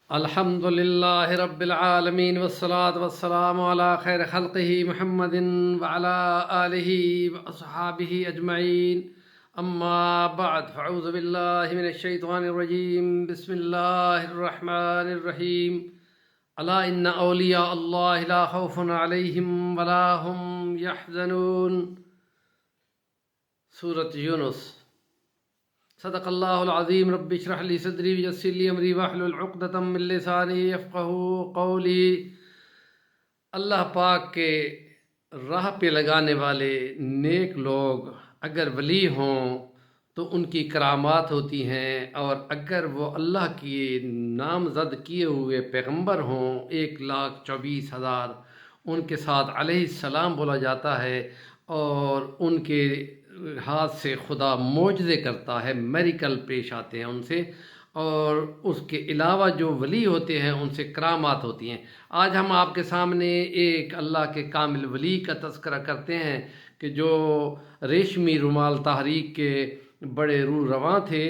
الحمد لله رب العالمين والصلاة والسلام على خير خلقه محمد وعلى آله وأصحابه أجمعين. أما بعد، فأعوذ بالله من الشيطان الرجيم. بسم الله الرحمن الرحيم. ألا إن أولياء الله لا خوف عليهم ولا هم يحزنون. سورة یونس. صدق اللہ العظیم. رب اشرح لی صدری ویسر لی امری واحلل عقدۃ من لسانی یفقہوا قولی. اللہ پاک کے راہ پہ لگانے والے نیک لوگ اگر ولی ہوں تو ان کی کرامات ہوتی ہیں، اور اگر وہ اللہ کی نامزد کیے ہوئے پیغمبر ہوں 1,24,000 ان کے ساتھ علیہ السلام بولا جاتا ہے، اور ان کے ہاتھ سے خدا معجزے کرتا ہے، میریکل پیش آتے ہیں ان سے، اور اس کے علاوہ جو ولی ہوتے ہیں ان سے کرامات ہوتی ہیں۔ آج ہم آپ کے سامنے ایک اللہ کے کامل ولی کا تذکرہ کرتے ہیں کہ جو ریشمی رومال تحریک کے بڑے رو رواں تھے،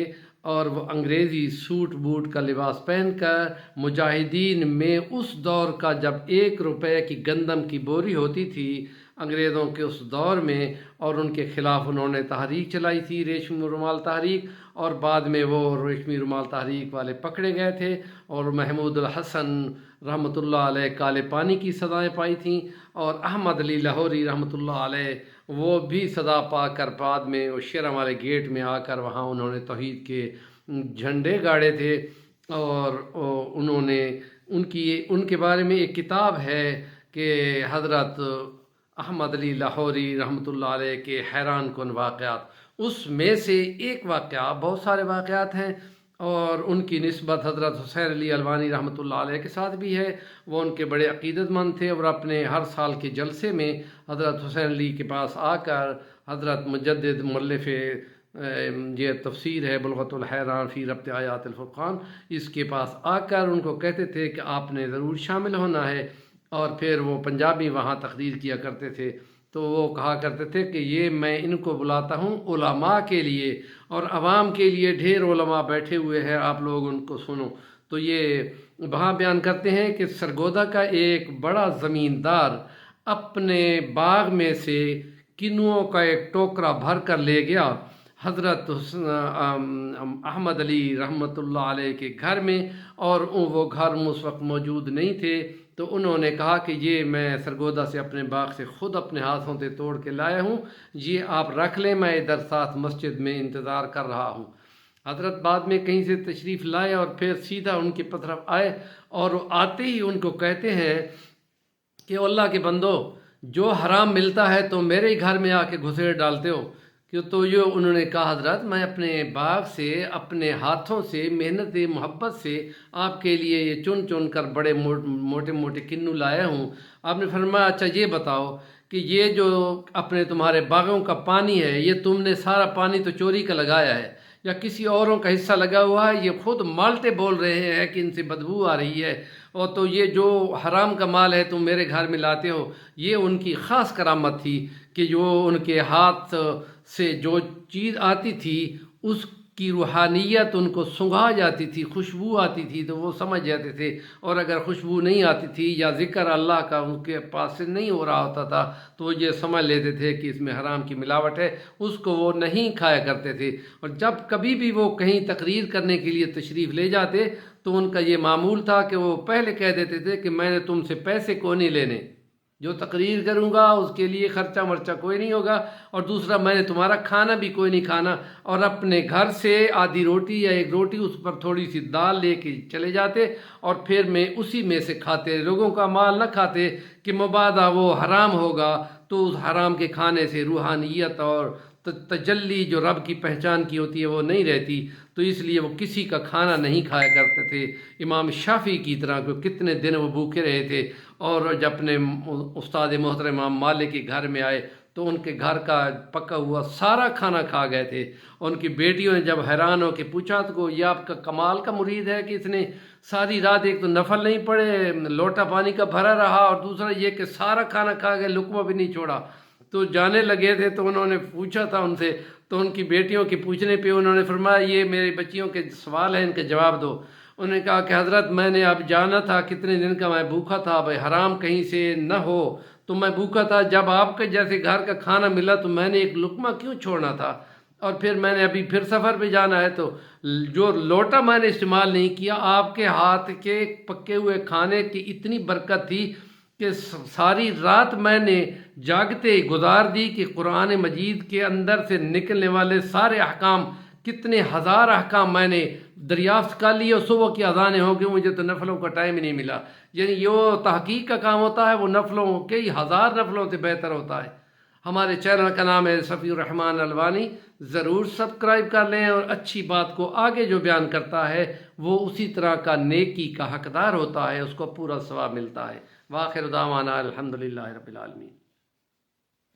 اور وہ انگریزی سوٹ بوٹ کا لباس پہن کر مجاہدین میں اس دور کا، جب 1 روپے کی گندم کی بوری ہوتی تھی انگریزوں کے اس دور میں، اور ان کے خلاف انہوں نے تحریک چلائی تھی، ریشمی رومال تحریک، اور بعد میں وہ ریشمی رومال تحریک والے پکڑے گئے تھے، اور محمود الحسن رحمۃ اللہ علیہ کالے پانی کی سزائیں پائی تھیں، اور احمد علی لاہوری رحمۃ اللہ علیہ وہ بھی سزا پا کر بعد میں وہ شیرا والے گیٹ میں آ کر وہاں انہوں نے توحید کے جھنڈے گاڑے تھے، اور انہوں نے ان کے بارے میں ایک کتاب ہے کہ حضرت احمد علی لاہوری رحمۃ اللہ علیہ کے حیران کن واقعات، اس میں سے ایک واقعہ، بہت سارے واقعات ہیں، اور ان کی نسبت حضرت حسین علی الوانی رحمۃ اللہ علیہ کے ساتھ بھی ہے۔ وہ ان کے بڑے عقیدت مند تھے، اور اپنے ہر سال کے جلسے میں حضرت حسین علی کے پاس آ کر حضرت مجدد مؤلف یہ تفسیر ہے بلغت الحیران فی ربط آیات الفرقان، اس کے پاس آ کر ان کو کہتے تھے کہ آپ نے ضرور شامل ہونا ہے، اور پھر وہ پنجابی وہاں تقریر کیا کرتے تھے، تو وہ کہا کرتے تھے کہ یہ میں ان کو بلاتا ہوں علماء کے لیے، اور عوام کے لیے ڈھیر علماء بیٹھے ہوئے ہیں، آپ لوگ ان کو سنو۔ تو یہ وہاں بیان کرتے ہیں کہ سرگودا کا ایک بڑا زمیندار اپنے باغ میں سے کنوؤں کا ایک ٹوکرا بھر کر لے گیا حضرت احمد علی رحمۃ اللہ علیہ کے گھر میں، اور وہ گھر اس وقت موجود نہیں تھے، تو انہوں نے کہا کہ یہ میں سرگودا سے اپنے باغ سے خود اپنے ہاتھوں سے توڑ کے لایا ہوں، یہ آپ رکھ لیں، میں ادھر ساتھ مسجد میں انتظار کر رہا ہوں۔ حضرت بعد میں کہیں سے تشریف لائے، اور پھر سیدھا ان کی طرف آئے، اور وہ آتے ہی ان کو کہتے ہیں کہ اللہ کے بندو، جو حرام ملتا ہے تو میرے ہی گھر میں آ کے گھسیڑ ڈالتے ہو کہ، تو یہ انہوں نے کہا حضرت میں اپنے باغ سے اپنے ہاتھوں سے محنت محبت سے آپ کے لیے یہ چن چن کر بڑے موٹے موٹے کنو لایا ہوں۔ آپ نے فرمایا اچھا یہ بتاؤ کہ یہ جو اپنے تمہارے باغوں کا پانی ہے، یہ تم نے سارا پانی تو چوری کا لگایا ہے یا کسی اوروں کا حصہ لگا ہوا ہے؟ یہ خود مالٹے بول رہے ہیں کہ ان سے بدبو آ رہی ہے، اور تو یہ جو حرام کا مال ہے تم میرے گھر میں لاتے ہو۔ یہ ان کی خاص کرامت تھی کہ جو ان کے ہاتھ سے جو چیز آتی تھی اس کی روحانیت ان کو سنگھا جاتی تھی، خوشبو آتی تھی تو وہ سمجھ جاتے تھے، اور اگر خوشبو نہیں آتی تھی یا ذکر اللہ کا ان کے پاس سے نہیں ہو رہا ہوتا تھا تو یہ سمجھ لیتے تھے کہ اس میں حرام کی ملاوٹ ہے، اس کو وہ نہیں کھایا کرتے تھے۔ اور جب کبھی بھی وہ کہیں تقریر کرنے کے لیے تشریف لے جاتے تو ان کا یہ معمول تھا کہ وہ پہلے کہہ دیتے تھے کہ میں نے تم سے پیسے کو نہیں لینے، جو تقریر کروں گا اس کے لیے خرچہ مرچہ کوئی نہیں ہوگا، اور دوسرا میں نے تمہارا کھانا بھی کوئی نہیں کھانا، اور اپنے گھر سے آدھی روٹی یا ایک روٹی اس پر تھوڑی سی دال لے کے چلے جاتے، اور پھر میں اسی میں سے کھاتے، لوگوں کا مال نہ کھاتے کہ مبادا وہ حرام ہوگا تو اس حرام کے کھانے سے روحانیت اور تجلی جو رب کی پہچان کی ہوتی ہے وہ نہیں رہتی، تو اس لیے وہ کسی کا کھانا نہیں کھایا کرتے تھے۔ امام شافعی کی طرح کو کتنے دن وہ بھوکے رہے تھے، اور جب اپنے استاد محترم امام مالک کے گھر میں آئے تو ان کے گھر کا پکا ہوا سارا کھانا کھا گئے تھے۔ ان کی بیٹیوں نے جب حیران ہو کے پوچھا تو یہ آپ کا کمال کا مرید ہے کہ اس نے ساری رات ایک تو نفل نہیں پڑے، لوٹا پانی کا بھرا رہا، اور دوسرا یہ کہ سارا کھانا کھا گئے، لقمہ بھی نہیں چھوڑا۔ تو جانے لگے تھے تو انہوں نے پوچھا تھا ان سے، تو ان کی بیٹیوں کے پوچھنے پہ انہوں نے فرمایا یہ میری بچیوں کے سوال ہیں، ان کے جواب دو۔ انہوں نے کہا کہ حضرت میں نے اب جانا تھا کتنے دن کا میں بھوکا تھا، بھائی حرام کہیں سے نہ ہو، تو میں بھوکا تھا، جب آپ کے جیسے گھر کا کھانا ملا تو میں نے ایک لقمہ کیوں چھوڑنا تھا، اور پھر میں نے ابھی پھر سفر پہ جانا ہے تو جو لوٹا میں نے استعمال نہیں کیا، آپ کے ہاتھ کے پکے ہوئے کھانے کی اتنی برکت تھی کہ ساری رات میں نے جاگتے گزار دی کہ قرآن مجید کے اندر سے نکلنے والے سارے احکام، کتنے ہزار احکام میں نے دریافت کر لیے، اور صبح کی اذانیں ہو گئی، مجھے تو نفلوں کا ٹائم ہی نہیں ملا۔ یعنی یہ تحقیق کا کام ہوتا ہے، وہ نفلوں کئی ہزار نفلوں سے بہتر ہوتا ہے۔ ہمارے چینل کا نام ہے صفی الرحمن الوانی، ضرور سبسکرائب کر لیں، اور اچھی بات کو آگے جو بیان کرتا ہے وہ اسی طرح کا نیکی کا حقدار ہوتا ہے، اس کو پورا ثواب ملتا ہے۔ وآخر دعوانا الحمدللہ رب العالمین۔